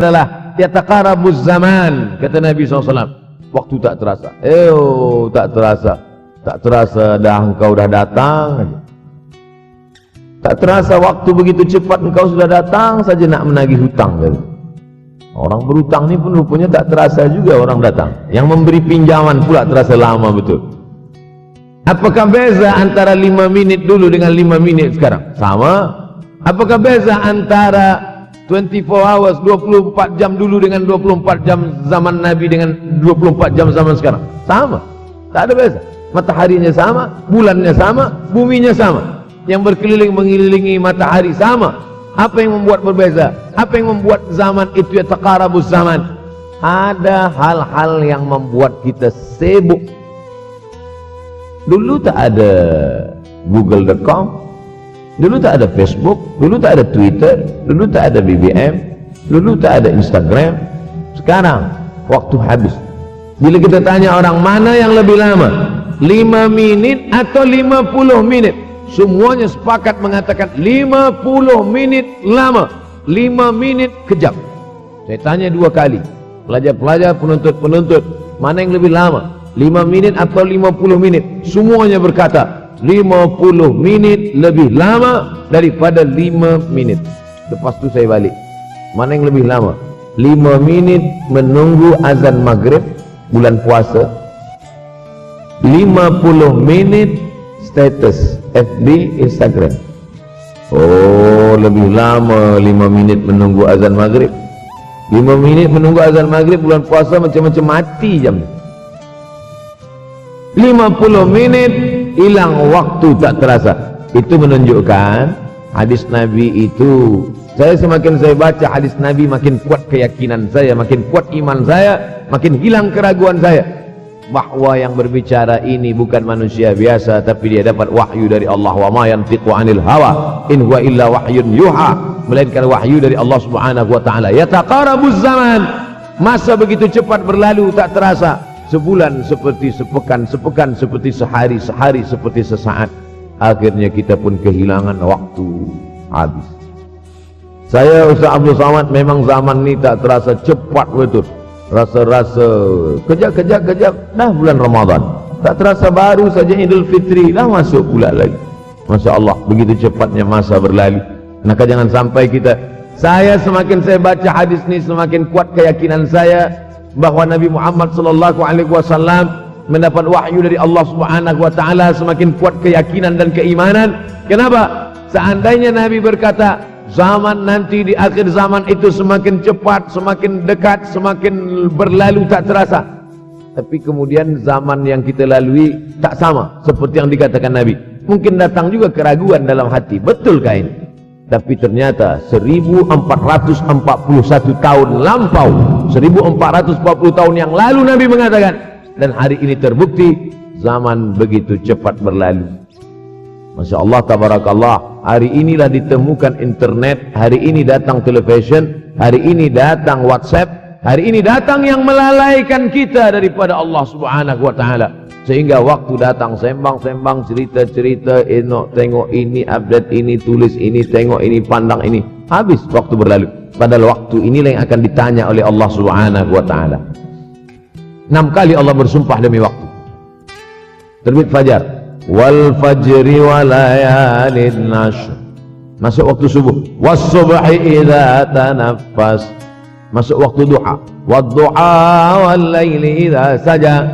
adalah yataqarabuz zaman, kata Nabi SAW. Waktu tak terasa, tak terasa dah engkau dah datang. Tak terasa waktu begitu cepat engkau sudah datang saja nak menagih hutang. Orang berhutang ni pun rupanya tak terasa juga orang datang. Yang memberi pinjaman pula terasa lama betul. Apakah beza antara 5 minit dulu dengan 5 minit sekarang? Sama. Apakah beza antara 24 hours, 24 jam dulu dengan 24 jam zaman Nabi dengan 24 jam zaman sekarang? Sama, tak ada beza. Mataharinya sama, bulannya sama, buminya sama. Yang berkeliling mengelilingi matahari sama. Apa yang membuat berbeza? Apa yang membuat zaman itu yataqarabuz zaman? Ada hal-hal yang membuat kita sibuk. Dulu tak ada google.com, dulu tak ada Facebook, dulu tak ada Twitter, dulu tak ada BBM, dulu tak ada Instagram. Sekarang waktu habis. Bila kita tanya orang mana yang lebih lama, 5 minit atau 50 menit, semuanya sepakat mengatakan 50 menit lama, 5 menit kejam. Saya tanya 2 kali, pelajar-pelajar, penuntut-penuntut, mana yang lebih lama, 5 menit atau 50 menit? Semuanya berkata 50 menit lebih lama daripada 5 minit. Lepas tu saya balik, mana yang lebih lama? 5 minit menunggu azan maghrib bulan puasa, 50 menit status FB, Instagram. Oh, lebih lama 5 minit menunggu azan maghrib. 5 minit menunggu azan maghrib bulan puasa macam-macam mati jam. 50 menit hilang waktu tak terasa. Itu menunjukkan hadis Nabi itu, semakin saya baca hadis Nabi, makin kuat keyakinan saya, makin kuat iman saya, makin hilang keraguan saya bahwa yang berbicara ini bukan manusia biasa, tapi dia dapat wahyu dari Allah. Wa ma yantiqu 'anil hawa in huwa illa wahyun yuha, melainkan wahyu dari Allah Subhanahu wa taala. Yataqarabuz zaman, masa begitu cepat berlalu tak terasa. Sebulan seperti sepekan, sepekan seperti sehari, sehari seperti sesaat. Akhirnya kita pun kehilangan waktu, habis. Saya Ustaz Abdul Samad, memang zaman ni tak terasa cepat betul. Rasa-rasa kejap, dah bulan Ramadan. Tak terasa baru saja Idul Fitri, dah masuk pula lagi. Masya Allah, begitu cepatnya masa berlalu. Maka jangan sampai kita, semakin saya baca hadis ni, semakin kuat keyakinan saya bahwa Nabi Muhammad sallallahu alaihi wasallam mendapat wahyu dari Allah Subhanahu wa taala, semakin kuat keyakinan dan keimanan. Kenapa? Seandainya Nabi berkata zaman nanti di akhir zaman itu semakin cepat, semakin dekat, semakin berlalu tak terasa, tapi kemudian zaman yang kita lalui tak sama seperti yang dikatakan Nabi. Mungkin datang juga keraguan dalam hati, betulkah ini? Tapi ternyata 1441 tahun lampau, 1440 tahun yang lalu Nabi mengatakan, dan hari ini terbukti zaman begitu cepat berlalu. Masya Allah, tabarakallah. Hari inilah ditemukan internet, hari ini datang television, hari ini datang WhatsApp, hari ini datang yang melalaikan kita daripada Allah Subhanahu wa taala. Sehingga waktu datang sembang-sembang, cerita-cerita, tengok ini, update ini, tulis ini, tengok ini, pandang ini, habis waktu berlalu. Padahal waktu inilah yang akan ditanya oleh Allah Subhanahu wa taala. 6 kali Allah bersumpah demi waktu. Terbit fajar, wal fajri wa layalin nashr, masuk waktu subuh, was subhi idza tanaffas, masuk waktu duha, wad duha wal laili idza saja,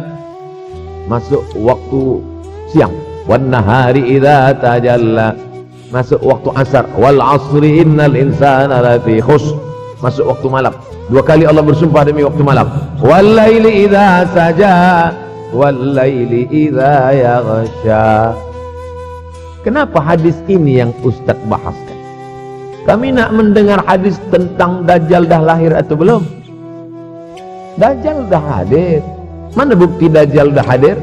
masuk waktu siang, wan nahari idza tajalla, masuk waktu asar, wal asri innal insana lafi khusr, masuk waktu malam. 2 kali Allah bersumpah demi waktu malam, wal laili idza saja, wal laili idza yaghsha. Kenapa hadis ini yang Ustaz bahaskan? Kami nak mendengar hadis tentang Dajjal dah lahir atau belum? Dajjal dah hadir. Mana bukti Dajjal dah hadir?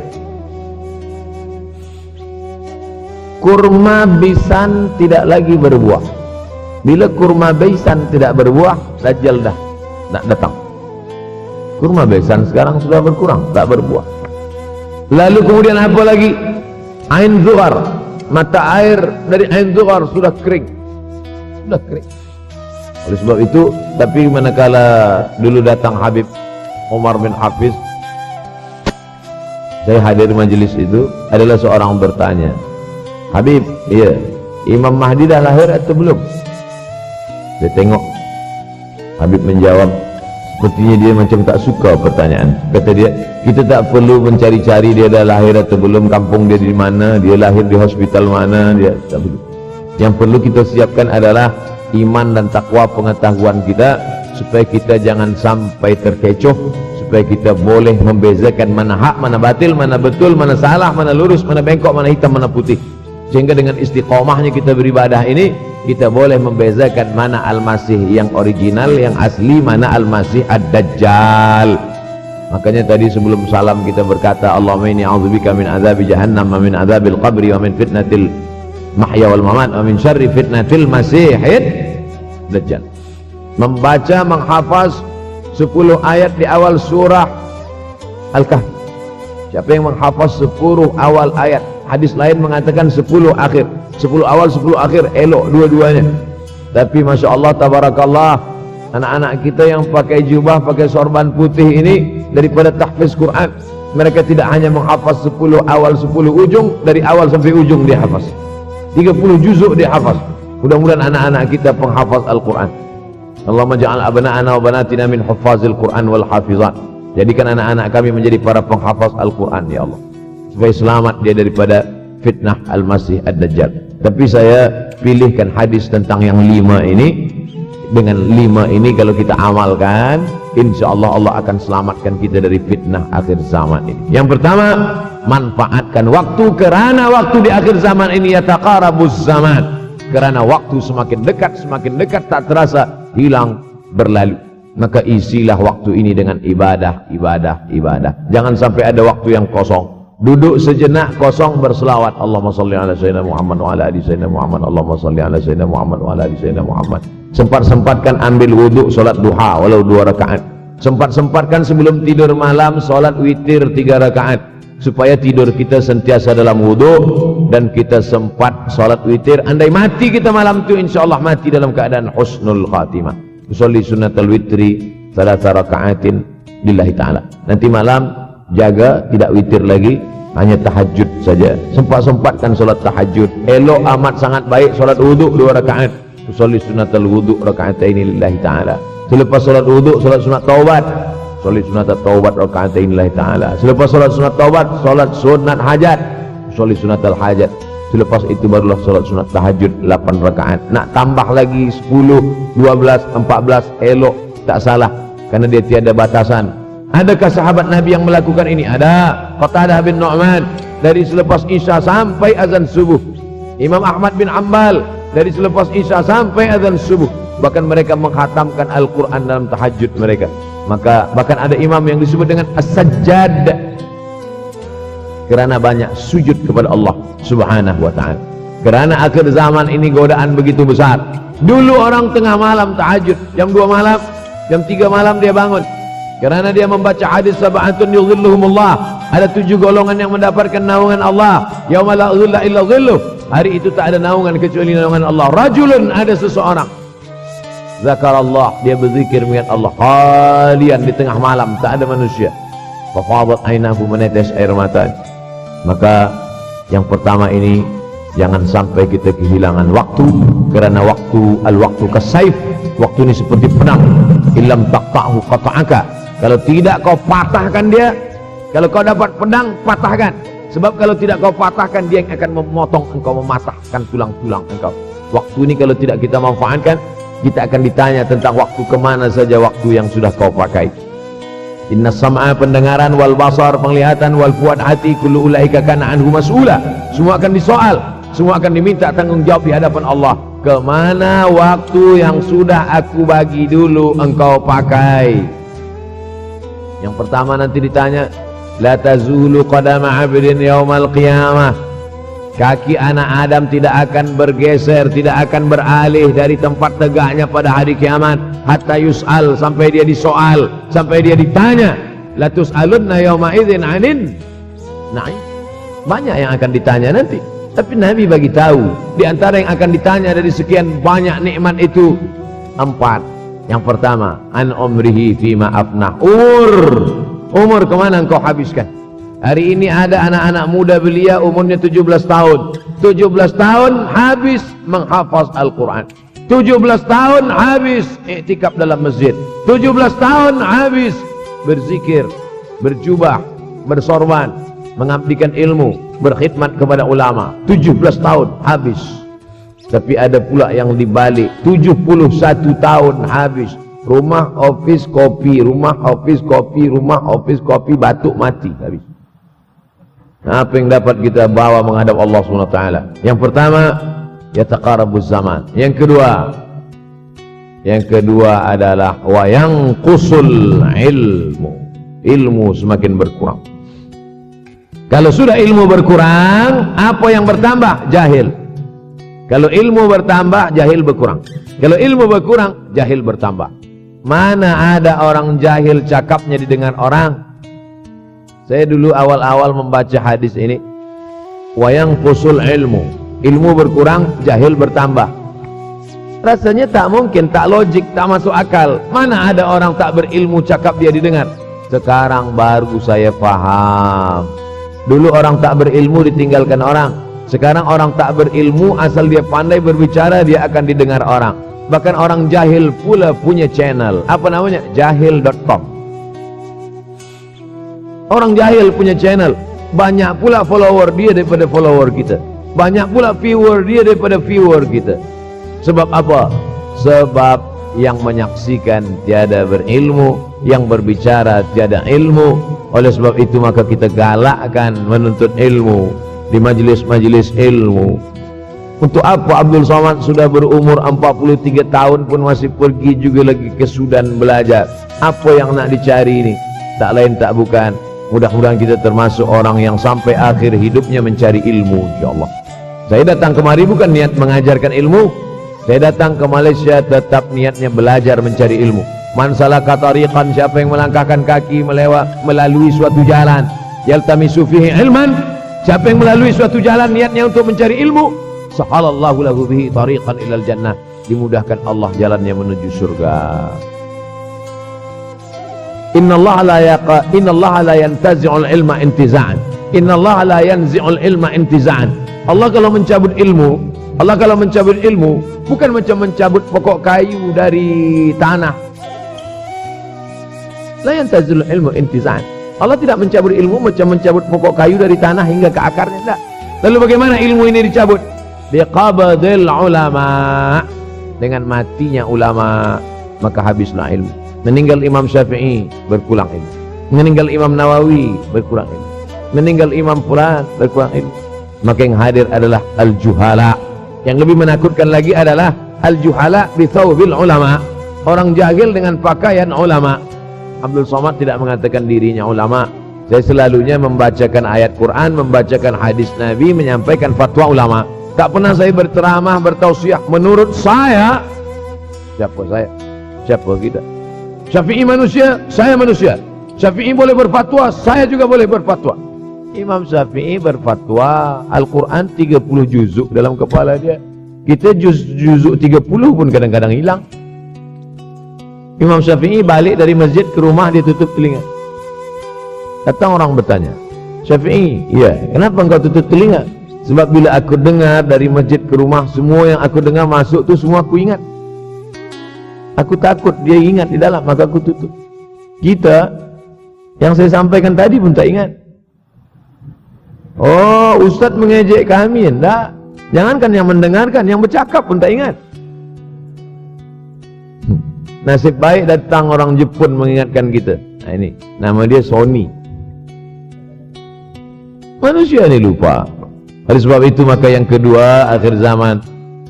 Kurma bisan tidak lagi berbuah. Bila kurma bisan tidak berbuah, Dajjal dah nak datang. Kurma bisan sekarang sudah berkurang, tak berbuah. Lalu kemudian apa lagi? Ain Zuhar, mata air dari Ain Zuhar sudah kering. Sudah kering. Oleh sebab itu, tapi manakala dulu datang Habib Umar bin Hafiz, saya hadir majelis itu, adalah seorang bertanya, Habib, iya, Imam Mahdi dah lahir atau belum? Saya tengok Habib menjawab, sepertinya dia macam tak suka pertanyaan. Kata dia, kita tak perlu mencari-cari dia dah lahir atau belum, kampung dia di mana, dia lahir di hospital mana, dia tak perlu. Yang perlu kita siapkan adalah iman dan takwa pengetahuan kita, supaya kita jangan sampai terkecoh, supaya kita boleh membezakan mana hak, mana batil, mana betul, mana salah, mana lurus, mana bengkok, mana hitam, mana putih. Sehingga dengan istiqomahnya kita beribadah ini, kita boleh membezakan mana Al-Masih yang original, yang asli, mana Al-Masih Ad-Dajjal. Makanya tadi sebelum salam kita berkata, Allahumma inni a'udzubika min azabi jahannam wa min azabil qabri wa min fitnatil mahya wal mamat wa min syarri fitnatil masihid Dajjal. Membaca, menghafaz 10 ayat di awal surah Al-Kahfi. Siapa yang menghafaz 10 awal ayat, hadis lain mengatakan 10 akhir, 10 awal 10 akhir, elok dua-duanya. Tapi Masya Allah, tabarakallah, anak-anak kita yang pakai jubah, pakai sorban putih ini, daripada tahfiz Quran, mereka tidak hanya menghafaz 10 awal 10 ujung, dari awal sampai ujung dia hafaz, 30 juzuk dia hafaz. Mudah-mudahan anak-anak kita penghafaz Al-Quran. Allahumma ja'al abna'ana wa banatina min huffazil Quran wal hafizat. Jadikan anak-anak kami menjadi para penghafaz Al-Quran, ya Allah, supaya selamat dia daripada fitnah Al-Masih Ad-Dajjal. Tapi saya pilihkan hadis tentang yang 5 ini. Dengan 5 ini kalau kita amalkan, insya Allah Allah akan selamatkan kita dari fitnah akhir zaman ini. Yang pertama, manfaatkan waktu, kerana waktu di akhir zaman ini yataqarabuz zaman, kerana waktu semakin dekat tak terasa, hilang, berlalu. Maka isilah waktu ini dengan ibadah. Jangan sampai ada waktu yang kosong. Duduk sejenak kosong, berselawat, Allahumma salli ala sayyidina Muhammad wa ala ali sayyidina Muhammad, Allahumma salli ala sayyidina Muhammad wa ala ali sayyidina Muhammad. Sempat-sempatkan ambil wudhu, solat duha walau 2 rakaat. Sempat-sempatkan sebelum tidur malam solat witir 3 rakaat, supaya tidur kita sentiasa dalam wudhu dan kita sempat solat witir. Andai mati kita malam itu, insyaallah mati dalam keadaan husnul khatimah. Usolli sunnatul witri 3 rakaatin lillahi ta'ala. Nanti malam jaga, tidak witir lagi, hanya tahajud saja. Sempat-sempatkan solat tahajud. Elok amat sangat baik solat wudhu 2 rakaat. Usolli sunnatul wudhu raka'ataini lillahi ta'ala. Selepas solat wudhu, solat sunat taubat. Usolli sunnatul taubat raka'ataini lillahi ta'ala. Selepas solat sunat taubat, solat sunat hajat. Usolli sunnatul hajat. Selepas itu barulah solat sunat tahajud 8 rakaat. Nak tambah lagi 10, 12, 14, elok, tak salah, karena dia tiada batasan. Adakah sahabat Nabi yang melakukan ini? Ada. Qatadah bin Nu'man, dari selepas Isya sampai azan subuh. Imam Ahmad bin Ambal, dari selepas Isya sampai azan subuh. Bahkan mereka menghatamkan Al-Quran dalam tahajud mereka. Maka bahkan ada imam yang disebut dengan As-Sajjad, kerana banyak sujud kepada Allah Subhanahu wa ta'ala. Kerana akhir zaman ini godaan begitu besar. Dulu orang tengah malam tahajud, jam 2 malam, jam 3 malam dia bangun, kerana dia membaca hadis sab'atun yudhilluhumullah. Ada 7 golongan yang mendapatkan naungan Allah, yauma la dhilla illa dhilluh. Hari itu tak ada naungan kecuali naungan Allah. Rajulun, ada seseorang, zakarallah, dia berzikir mengingat Allah, khalian, di tengah malam, tak ada manusia. Fafadat ainahu, menetes air mata. Maka yang pertama ini, jangan sampai kita kehilangan waktu, kerana waktu, al-waktu kasaif, waktu ini seperti pedang. Illam taqta'hu qata'aka, kalau tidak kau patahkan dia. Kalau kau dapat pedang, patahkan. Sebab kalau tidak kau patahkan, dia yang akan memotong engkau, mematahkan tulang-tulang engkau. Waktu ini kalau tidak kita manfaatkan, kita akan ditanya tentang waktu, kemana saja waktu yang sudah kau pakai. Inna sam'a, pendengaran, wal basar, penglihatan, wal fuad, hati, kullu ulaika kana anhu mas'ula. Semua akan disoal, semua akan diminta tanggung jawab di hadapan Allah. Kemana waktu yang sudah aku bagi dulu engkau pakai? Yang pertama nanti ditanya, la tazulu qadama 'abdin yaumal qiyamah. Kaki anak Adam tidak akan bergeser, tidak akan beralih dari tempat tegaknya pada hari kiamat, hatta yus'al, sampai dia disoal, sampai dia ditanya. La tus'alunna yauma idzin 'anin na'im. Banyak yang akan ditanya nanti, tapi Nabi bagi tahu, di antara yang akan ditanya dari sekian banyak nikmat itu, 4. Yang pertama, an umrihi fima afnah. Umur kemana engkau habiskan? Hari ini ada anak-anak muda belia umurnya 17 tahun. 17 tahun habis menghafaz Al-Quran. 17 tahun habis iktikaf dalam masjid. 17 tahun habis berzikir, berjubah, bersorban, mengabdikan ilmu, berkhidmat kepada ulama. 17 tahun habis. Tapi ada pula yang dibalik, 71 tahun habis. Rumah, office, kopi, rumah, office, kopi, rumah, office, kopi, batuk, mati habis. Apa yang dapat kita bawa menghadap Allah SWT? Yang pertama, yataqarabuz zaman. Yang kedua adalah wa yanqusul ilmu. Ilmu semakin berkurang. Kalau sudah ilmu berkurang, apa yang bertambah? Jahil. Kalau ilmu bertambah, jahil berkurang. Kalau ilmu berkurang, jahil bertambah. Mana ada orang jahil cakapnya didengar orang? Saya dulu awal-awal membaca hadis ini, wa yanqusul ilmu. Ilmu berkurang, jahil bertambah. Rasanya tak mungkin, tak logik, tak masuk akal. Mana ada orang tak berilmu cakap dia didengar? Sekarang baru saya paham. Dulu orang tak berilmu ditinggalkan orang. Sekarang orang tak berilmu asal dia pandai berbicara, dia akan didengar orang. Bahkan orang jahil pula punya channel. Apa namanya? Jahil.com. Orang jahil punya channel. Banyak pula follower dia daripada follower kita. Banyak pula viewer dia daripada viewer kita. Sebab apa? Sebab yang menyaksikan tiada berilmu, yang berbicara tiada ilmu. Oleh sebab itu maka kita galakkan menuntut ilmu di majlis-majlis ilmu. Untuk apa Abdul Somad sudah berumur 43 tahun pun masih pergi juga lagi ke Sudan belajar? Apa yang nak dicari ini? Tak lain tak bukan, mudah-mudahan kita termasuk orang yang sampai akhir hidupnya mencari ilmu, insyaAllah. Saya datang kemari bukan niat mengajarkan ilmu. Saya datang ke Malaysia tetap niatnya belajar mencari ilmu. Man salaka tariqan, siapa yang melangkahkan kaki melalui suatu jalan, yaltamisu fihi ilman, siapa yang melalui suatu jalan niatnya untuk mencari ilmu, sahalallahu lahu bihi tariqan ilal jannah, dimudahkan Allah jalannya menuju surga. Innallaha la yantazi'ul ilma intiza'an. Innallaha la yanzi'ul ilma intiza'an. Allah kalau mencabut ilmu, bukan macam mencabut pokok kayu dari tanah. La yantazilul ilmu intiza'an. Allah tidak mencabut ilmu macam mencabut pokok kayu dari tanah hingga ke akarnya, tidak. Lalu bagaimana ilmu ini dicabut? Biqabdil ulama. Dengan matinya ulama, maka habislah ilmu. Meninggal Imam Syafi'i, berkurang ilmu. Meninggal Imam Nawawi, berkurang ilmu. Meninggal Imam Fulan, berkurang ilmu. Maka yang hadir adalah al-juhala. Yang lebih menakutkan lagi adalah al-juhala bi thawbil ulama. Orang jahil dengan pakaian ulama. Abdul Somad tidak mengatakan dirinya ulama. Saya selalunya membacakan ayat Quran, membacakan hadis Nabi, menyampaikan fatwa ulama. Tak pernah saya berceramah, bertausiah. Menurut saya, siapa saya? Siapa kita? Syafi'i manusia, saya manusia. Syafi'i boleh berfatwa, saya juga boleh berfatwa. Imam Syafi'i berfatwa Al-Quran 30 juzuk dalam kepala dia. Kita juzuk 30 pun kadang-kadang hilang. Imam Syafi'i balik dari masjid ke rumah, dia tutup telinga. Datang orang bertanya, Syafi'i, iya, kenapa engkau tutup telinga? Sebab bila aku dengar dari masjid ke rumah, semua yang aku dengar masuk tu semua aku ingat. Aku takut dia ingat di dalam, maka aku tutup. Kita, yang saya sampaikan tadi pun tak ingat. Oh, Ustaz mengejek kami, enggak. Jangankan yang mendengarkan, yang bercakap pun tak ingat. Nasib baik datang orang Jepun mengingatkan kita. Nah ini, nama dia Sony. Manusia ni lupa. Oleh sebab itu maka yang kedua, akhir zaman,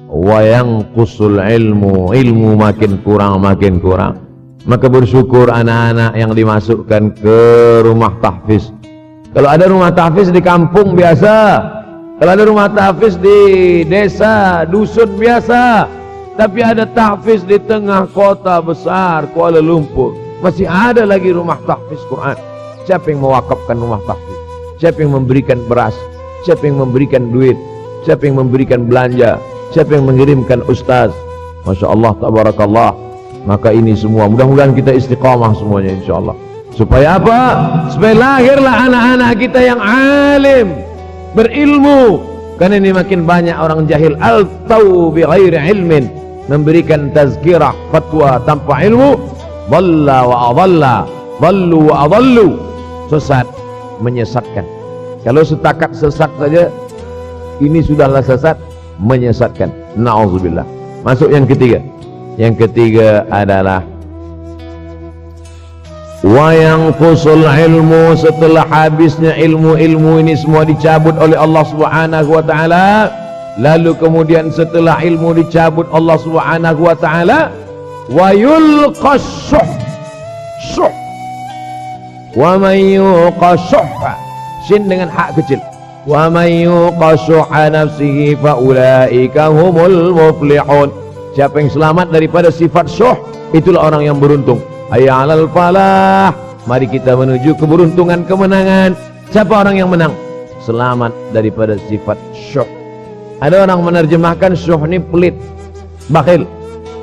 wa yanqusul ilmu. Ilmu makin kurang. Maka bersyukur anak-anak yang dimasukkan ke rumah tahfiz. Kalau ada rumah tahfiz di kampung biasa, kalau ada rumah tahfiz di desa, dusun biasa, tapi ada tahfiz di tengah kota besar Kuala Lumpur, masih ada lagi rumah tahfiz Quran. Siapa yang mewakafkan rumah tahfiz? Siapa yang memberikan beras? Siapa yang memberikan duit? Siapa yang memberikan belanja? Siapa yang mengirimkan ustaz? Masya Allah, tabarakallah. Maka ini semua mudah-mudahan kita istiqamah semuanya insyaAllah. Supaya apa? Supaya lahirlah anak-anak kita yang alim, berilmu. Karena ini makin banyak orang jahil, al-taw bi ghairi ilmin, memberikan tazkirah fatwa tanpa ilmu. Dhalla wa adalla, dhallu wa adallu, sesat, menyesatkan. Kalau setakat sesat saja, ini sudahlah sesat, menyesatkan. Na'udzubillah. Masuk yang ketiga. Yang ketiga adalah wa yanqusul ilmu, setelah habisnya ilmu-ilmu ini semua dicabut oleh Allah Subhanahu wa taala, lalu kemudian setelah ilmu dicabut Allah Subhanahu wa taala, wa yulqas syuh, wa man yuqashuh, sin dengan hak kecil, wa man yuqashuh nafsihi fa ulaika humul muflihun. Siapa yang selamat daripada sifat syuh, itulah orang yang beruntung. Hayya 'alal falah, mari kita menuju keberuntungan, kemenangan. Siapa orang yang menang? Selamat daripada sifat syuh. Ada orang menerjemahkan syuh ini pelit, bakhil.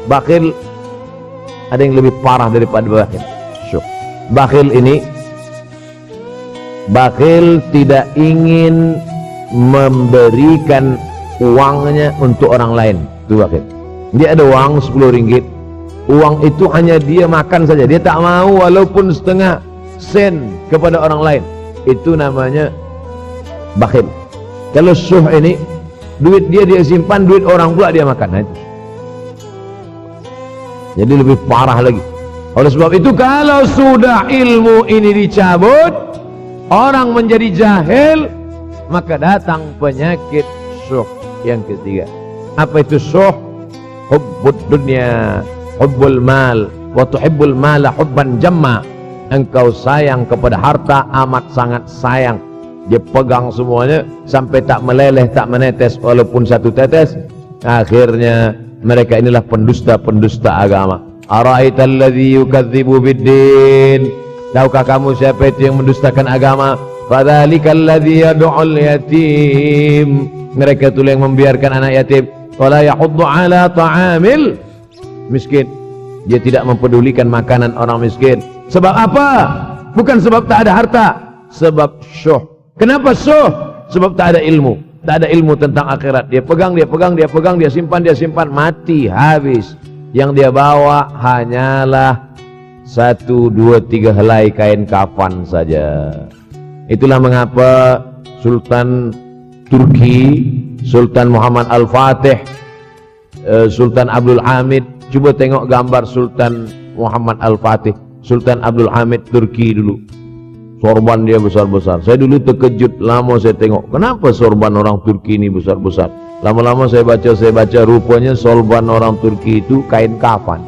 Bakhil ada yang lebih parah daripada bakhil. Syuh. Bakhil ini, bakhil tidak ingin memberikan uangnya untuk orang lain. Itu bakhil. Dia ada uang 10 ringgit. Uang itu hanya dia makan saja, dia tak mau walaupun setengah sen kepada orang lain. Itu namanya bakhil. Kalau syuh ini, duit dia simpan, duit orang pula dia makan. Nah, itu. Jadi lebih parah lagi. Oleh sebab itu, kalau sudah ilmu ini dicabut, orang menjadi jahil, maka datang penyakit syuh yang ketiga. Apa itu syuh? Hubbud dunya, hubbul mal, wa tuhibbul mala hubban jamma. Engkau sayang kepada harta, amat sangat sayang. Dia pegang semuanya sampai tak meleleh, tak menetes walaupun satu tetes. Akhirnya mereka inilah pendusta-pendusta agama. Ara'aital ladzi yukadzibu biddin, tahukah kamu siapa itu yang mendustakan agama? Fadzalikal ladzi yad'ul yatim, mereka itu yang membiarkan anak yatim. Wala yahuddu ala ta'amil miskin, dia tidak mempedulikan makanan orang miskin. Sebab apa? Bukan sebab tak ada harta, sebab syuh. Kenapa syuh? Sebab tak ada ilmu. Tak ada ilmu tentang akhirat. Dia pegang, dia pegang, dia pegang, dia simpan, mati, habis. Yang dia bawa hanyalah 1, 2, 3 helai kain kafan saja. Itulah mengapa Sultan Turki, Sultan Muhammad Al-Fatih, Sultan Abdul Hamid. Coba tengok gambar Sultan Muhammad Al-Fatih, Sultan Abdul Hamid Turki dulu. Sorban dia besar-besar. Saya dulu terkejut, lama saya tengok, kenapa sorban orang Turki ini besar-besar. Lama-lama saya baca, rupanya sorban orang Turki itu kain kafan.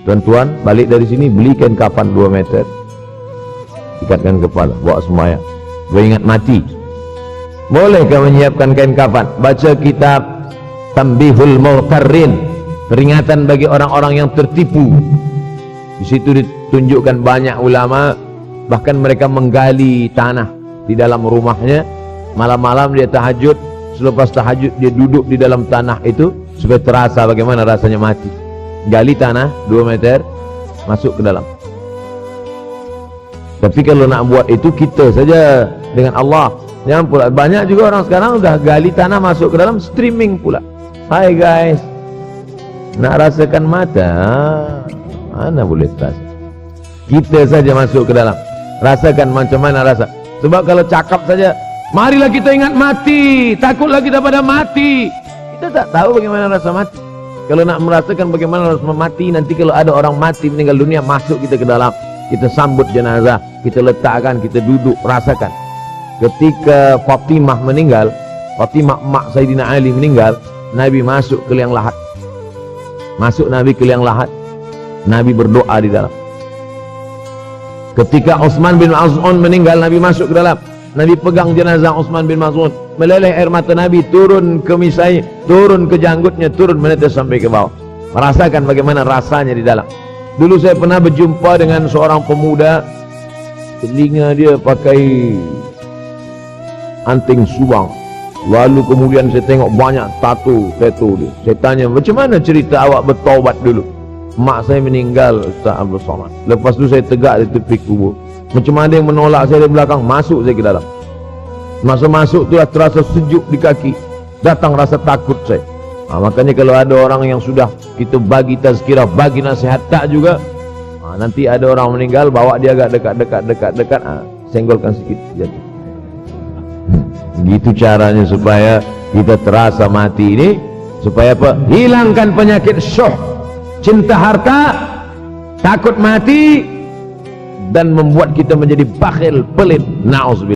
Tuan-tuan, balik dari sini beli kain kafan 2 meter, ikatkan kepala, bawa sembahyang. Beringat mati. Bolehkah menyiapkan kain kafan? Baca kitab Tambihul Mughtarrin, peringatan bagi orang-orang yang tertipu. Di situ ditunjukkan banyak ulama, bahkan mereka menggali tanah di dalam rumahnya. Malam-malam dia tahajud, selepas tahajud dia duduk di dalam tanah itu supaya terasa bagaimana rasanya mati. Gali tanah 2 meter, masuk ke dalam. Tapi kalau nak buat itu kita saja dengan Allah. Jangan pula, banyak juga orang sekarang udah gali tanah masuk ke dalam, streaming pula. Hai guys, nak rasakan mata, mana boleh terasa. Kita saja masuk ke dalam, rasakan macam mana rasa. Sebab kalau cakap saja, marilah kita ingat mati, takutlah kita pada mati, kita tak tahu bagaimana rasa mati. Kalau nak merasakan bagaimana rasa mati, nanti kalau ada orang mati meninggal dunia, masuk kita ke dalam, kita sambut jenazah, kita letakkan, kita duduk, rasakan. Ketika Fatimah meninggal, Fatimah emak Sayyidina Ali meninggal, Nabi masuk ke liang lahat. Masuk Nabi ke liang lahat, Nabi berdoa di dalam. Ketika Utsman bin Maz'un meninggal, Nabi masuk ke dalam, Nabi pegang jenazah Utsman bin Maz'un, meleleh air mata Nabi turun ke misai, turun ke janggutnya, turun menetes sampai ke bawah. Merasakan bagaimana rasanya di dalam. Dulu saya pernah berjumpa dengan seorang pemuda, telinga dia pakai anting subang, Lalu kemudian saya tengok banyak tato dia. Saya tanya, macam mana cerita awak bertaubat dulu? Mak saya meninggal, Ustaz Abdul Somad. Lepas tu saya tegak di tepi kubur. Macam ada yang menolak saya dari belakang, masuk saya ke dalam. Masa masuk tu dah terasa sejuk di kaki. Datang rasa takut saya. Makanya kalau ada orang yang sudah kita bagi tazkirah, bagi nasihat tak juga, nanti ada orang meninggal, bawa dia agak dekat, senggolkan sikit jadi. Gitu caranya supaya kita terasa mati ini, supaya apa? Hilangkan penyakit syuh, cinta harta, takut mati, dan membuat kita menjadi bakhil, pelit. Na'udzubillah.